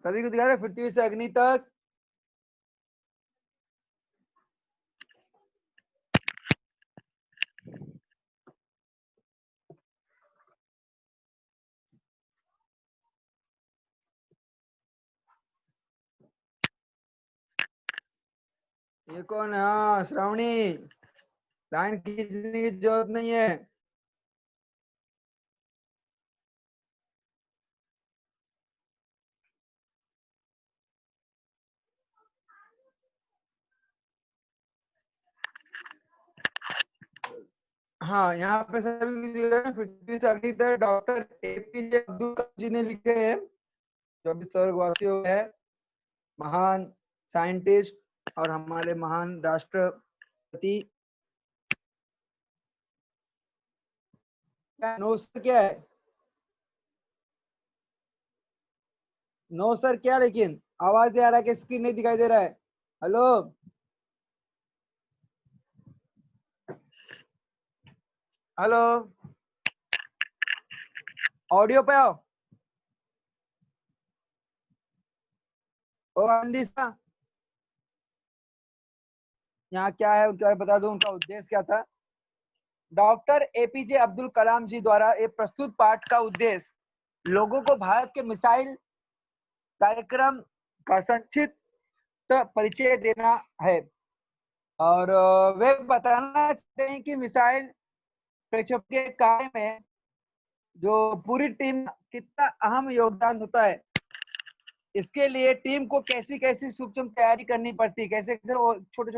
सभी को दिखा रहे, पृथ्वी से अग्नि तक। ये कौन है? हाँ श्रावणी, लाइन खींचने की जरूरत नहीं है। हाँ यहाँ पे सभी पृथ्वी से अग्नि तक डॉक्टर एपीजे अब्दुल कलाम जी ने लिखे हैं, जो अभी स्वर्गवासी हो गए, महान साइंटिस्ट और हमारे महान राष्ट्रपति। नो सर क्या है? नो सर क्या? लेकिन आवाज दे आ रहा है कि स्क्रीन नहीं दिखाई दे रहा है? हेलो हेलो, ऑडियो पे आओ। ओ अंदिशा, यहाँ क्या है उनके बारे में बता दो, उनका उद्देश्य क्या था। डॉक्टर एपीजे अब्दुल कलाम जी द्वारा एक प्रस्तुत पाठ का उद्देश्य लोगों को भारत के मिसाइल कार्यक्रम का संक्षिप्त परिचय देना है, और वे बताना चाहते हैं कि मिसाइल प्रक्षेपण के कार्य में जो पूरी टीम कितना अहम योगदान होता है। इसके लिए टीम को कैसी कैसी सूक्ष्म तैयारी करनी पड़ती है, कैसे कैसे छोटे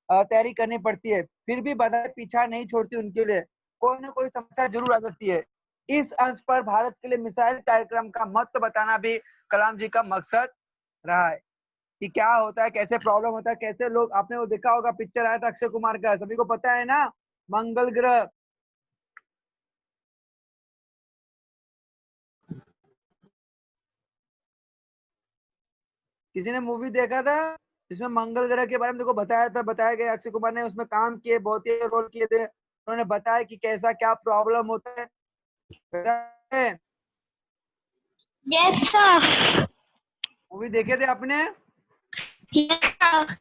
तैयारी करनी पड़ती है, फिर भी बाधाएं पीछा नहीं छोड़ती, उनके लिए कोई ना कोई समस्या जरूर आ जाती है। इस अंश पर भारत के लिए मिसाइल कार्यक्रम का महत्व बताना भी कलाम जी का मकसद रहा है, कि क्या होता है, कैसे प्रॉब्लम होता है, कैसे लोग, आपने वो देखा होगा पिक्चर आया था अक्षय कुमार का, सभी को पता है ना, मंगल ग्रह। किसी ने मूवी देखा था जिसमें मंगल ग्रह के बारे में देखो बताया था, बताया गया, अक्षय कुमार ने उसमें काम किए, बहुत ही रोल किए थे, उन्होंने बताया कि कैसा क्या प्रॉब्लम होता है। Yes sir. मूवी देखे थे आपने? Yes sir.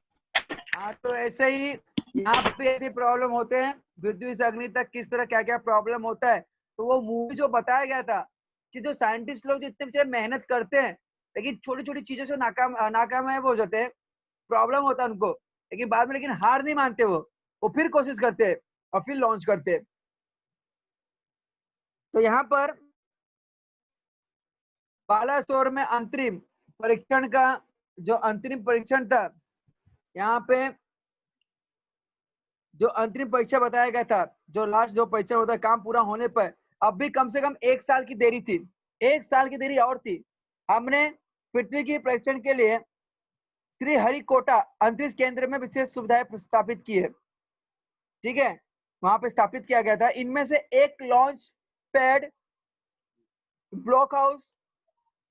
हाँ तो ऐसे ही यहाँ पे ऐसे प्रॉब्लम होते हैं, पृथ्वी से अग्नि तक किस तरह क्या क्या प्रॉब्लम होता है। तो वो मूवी जो बताया गया था कि जो साइंटिस्ट लोग जो इतने बेचारे मेहनत करते हैं, लेकिन छोटी छोटी चीजों से नाकामयाब हो जाते हैं, प्रॉब्लम होता है उनको, लेकिन बाद में लेकिन हार नहीं मानते, वो फिर कोशिश करते हैं और फिर लॉन्च करते हैं। तो यहाँ पर बालासोर में अंतरिम परीक्षण का जो अंतरिम परीक्षण था, यहाँ पे जो अंतरिम परीक्षा बताया गया था, जो लास्ट जो परीक्षा होता है काम पूरा होने पर, अब भी कम से कम 1 साल की देरी थी, 1 साल की देरी और थी। हमने पृथ्वी की परीक्षण के लिए श्री हरिकोटा अंतरिक्ष केंद्र में विशेष सुविधाएं स्थापित की है, ठीक है, वहां पे स्थापित किया गया था। इनमें से एक लॉन्च पैड, ब्लॉक हाउस,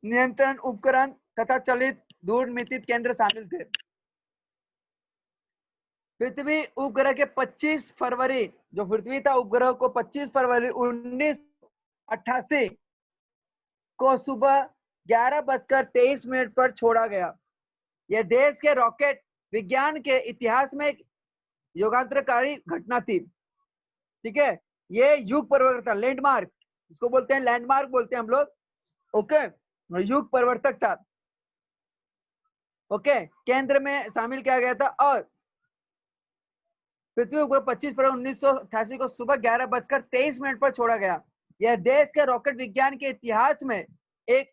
नियंत्रण उपकरण तथा चलित दूरमितित केंद्र शामिल थे। पृथ्वी उपग्रह के 25 फरवरी, जो पृथ्वी था उपग्रह को 25 फरवरी 1988 को सुबह 11:23 पर छोड़ा गया। यह देश के रॉकेट विज्ञान के इतिहास में एक युगांतरकारी घटना थी, ठीक है। ये युग परिवर्तक था, लैंडमार्क, इसको बोलते हैं लैंडमार्क बोलते हैं हम लोग, ओके, युग परिवर्तक था, ओके, केंद्र में शामिल किया गया था। और पृथ्वी उपग्रह 25 फरवरी 1988 को सुबह 11:23 पर छोड़ा गया। यह देश के रॉकेट विज्ञान के इतिहास में एक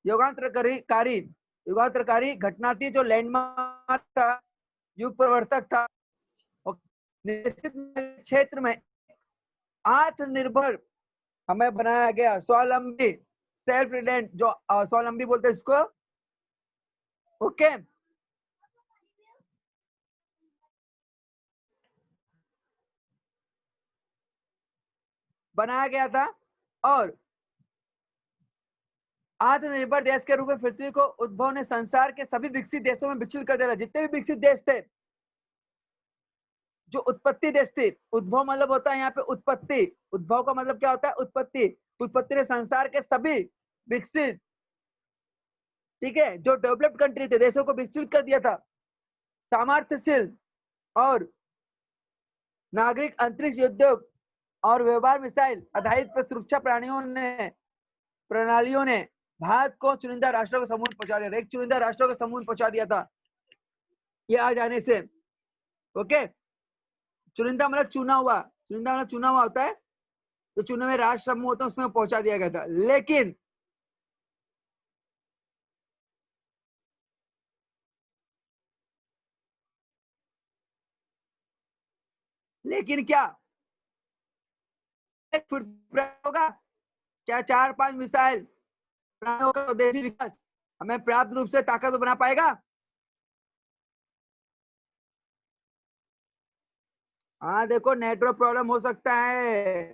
युगांतरकारी युगांतरकारी घटना थी, जो लैंडमार्क था, युग परिवर्तक था। निश्चित क्षेत्र में आत्मनिर्भर हमें बनाया गया, स्वावलंबी, सेल्फ रिलायंट, जो स्वावलंबी बोलते हैं इसको, ओके। बनाया गया था, और आत्मनिर्भर देश के रूप में पृथ्वी को उद्भव ने संसार के सभी विकसित देशों में विचलित कर दिया था। जितने भी विकसित देश थे, जो उत्पत्ति देश थे, उद्भव मतलब होता है यहाँ पे उत्पत्ति, उद्भव का मतलब क्या होता है? उत्पत्ति। उत्पत्ति ने संसार के सभी विकसित ठीक है, जो डेवलप्ड कंट्री थे, देशों को विकसित कर दिया था, सामर्थ्यशील और नागरिक अंतरिक्ष उद्योग और व्यवहार मिसाइल आधारित पर सुरक्षा प्रणालियों ने भारत को चुनिंदा राष्ट्रों के समूह में पहुंचा दिया था। एक चुनिंदा राष्ट्रों के समूह में पहुंचा दिया था ये आ जाने से। ओके, चुनिंदा मतलब चुना हुआ, चुनिंदा मतलब चुना हुआ होता है, तो चुने हुए राष्ट्र समूह होते हैं, उसमें पहुंचा दिया गया था। लेकिन क्या फिर होगा क्या 4-5 मिसाइल प्राणों का स्वदेशी विकास हमें पर्याप्त रूप से ताकत बना पाएगा? हाँ देखो, नेटवर्क प्रॉब्लम हो सकता है,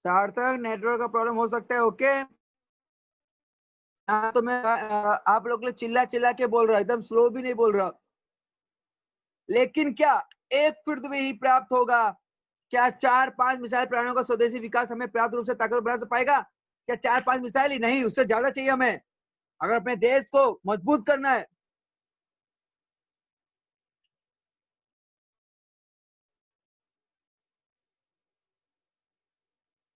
सार्थक, नेटवर्क का प्रॉब्लम हो सकता है। ओके, हाँ तो मैं आप लोग के चिल्ला चिल्ला के बोल रहा, एकदम स्लो भी नहीं बोल रहा। लेकिन क्या एक फिर में ही प्राप्त होगा? क्या 4-5 मिसाइल प्राणों का स्वदेशी विकास हमें पर्याप्त रूप से ताकत बना पाएगा? क्या 4-5 मिसाइल ही नहीं, उससे ज्यादा चाहिए हमें अगर अपने देश को मजबूत करना है।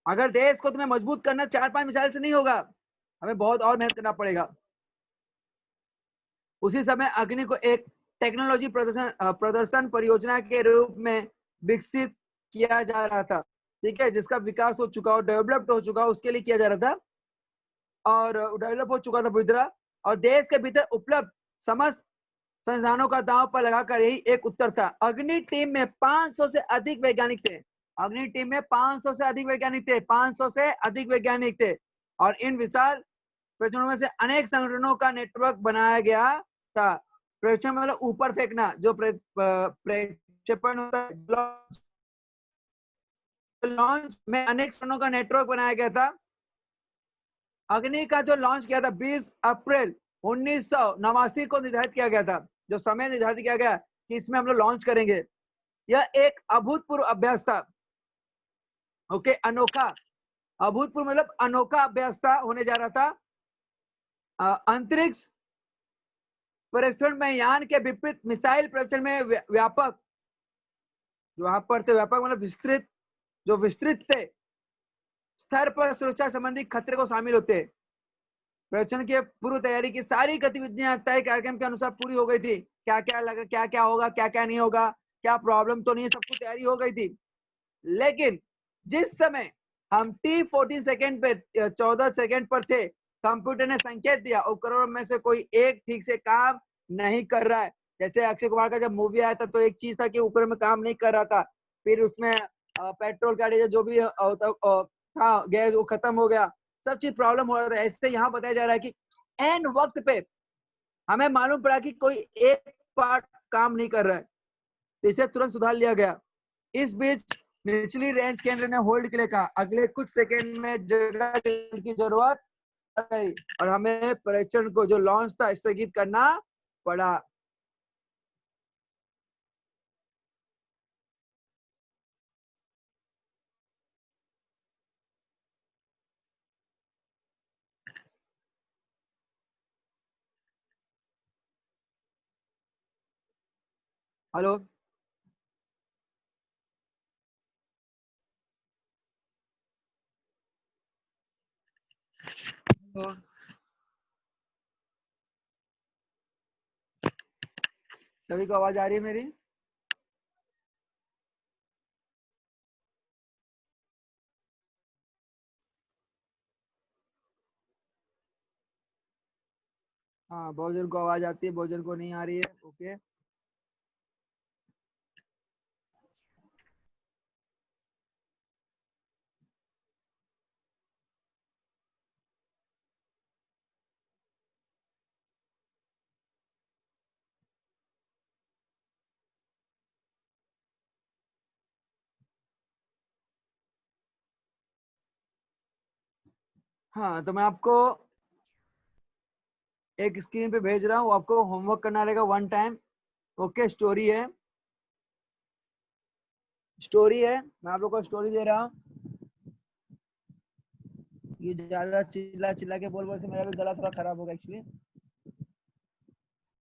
अगर देश को तुम्हें मजबूत करना 4-5 मिसाइल से नहीं होगा, हमें बहुत और मेहनत करना पड़ेगा। उसी समय अग्नि को एक टेक्नोलॉजी प्रदर्शन परियोजना के रूप में विकसित किया जा रहा था, ठीक है, जिसका विकास हो चुका हो, डेवलप्ड हो चुका हो, उसके लिए किया जा रहा था और डेवलप हो चुका था पूरी तरह, और देश के भीतर उपलब्ध समस्त संसाधनों का दांव पर लगाकर यही एक उत्तर था। अग्नि टीम में 500 से अधिक वैज्ञानिक थे, अग्नि टीम में 500 से अधिक वैज्ञानिक थे, 500 से अधिक वैज्ञानिक थे, और इन विशाल प्रेक्षणों में से अनेक संगठनों का नेटवर्क बनाया गया था। प्रेक्षण मतलब ऊपर फेंकना, जो प्रक्षेपण होता है, लॉन्च में अनेक संगठनों का नेटवर्क बनाया गया था। अग्नि का जो लॉन्च किया था 20 अप्रैल 1989 को निर्धारित किया गया था, जो समय निर्धारित किया गया कि इसमें हम लोग लॉन्च करेंगे। यह एक अभूतपूर्व अभ्यास था। ओके, अनोखा, अभूतपूर्व मतलब अनोखा अभ्यास था, होने जा रहा था। अंतरिक्ष परीक्षण में यान के विपरीत मिसाइल परीक्षण में व्यापक, जो वहां पर थे व्यापक मतलब विस्तृत, जो विस्तृत थे स्तर पर सुरक्षा संबंधी खतरे को शामिल होते। परीक्षण की पूर्व तैयारी की सारी गतिविधियां तय कार्यक्रम के अनुसार पूरी हो गई थी। क्या क्या लगा, क्या क्या होगा, क्या क्या नहीं होगा, क्या प्रॉब्लम तो नहीं है, सब कुछ तैयारी हो गई थी। लेकिन जिस समय हम T14 सेकेंड पे 14 सेकेंड पर थे, कंप्यूटर ने संकेत दिया उपकरणों में से कोई एक ठीक से काम नहीं कर रहा है। जैसे अक्षय कुमार का जब मूवी आया था तो एक चीज था कि उपकरण में काम नहीं कर रहा था, फिर उसमें पेट्रोल का डीजल जो भी था गैस वो खत्म हो गया, सब चीज प्रॉब्लम हो रहा है। ऐसे यहाँ बताया जा रहा है कि एन वक्त पे हमें मालूम पड़ा कि कोई एक पार्ट काम नहीं कर रहा है, तो इसे तुरंत सुधार लिया गया। इस बीच निचली रेंज केंद्र ने होल्ड के लिए कहा, अगले कुछ सेकेंड में जगह की जरूरत गई और हमें परीक्षण को जो लॉन्च था स्थगित करना पड़ा। हेलो, सभी को आवाज आ रही है मेरी? हाँ, बहुत जन को आवाज आती है, बहुत जन को नहीं आ रही है। ओके, हाँ तो मैं आपको एक स्क्रीन पे भेज रहा हूँ, आपको होमवर्क करना रहेगा 1 टाइम। ओके, स्टोरी है, स्टोरी है, मैं आप लोग को स्टोरी दे रहा हूँ। ये ज्यादा चिल्ला चिल्ला के बोल बोल से मेरा भी गला थोड़ा खराब होगा एक्चुअली।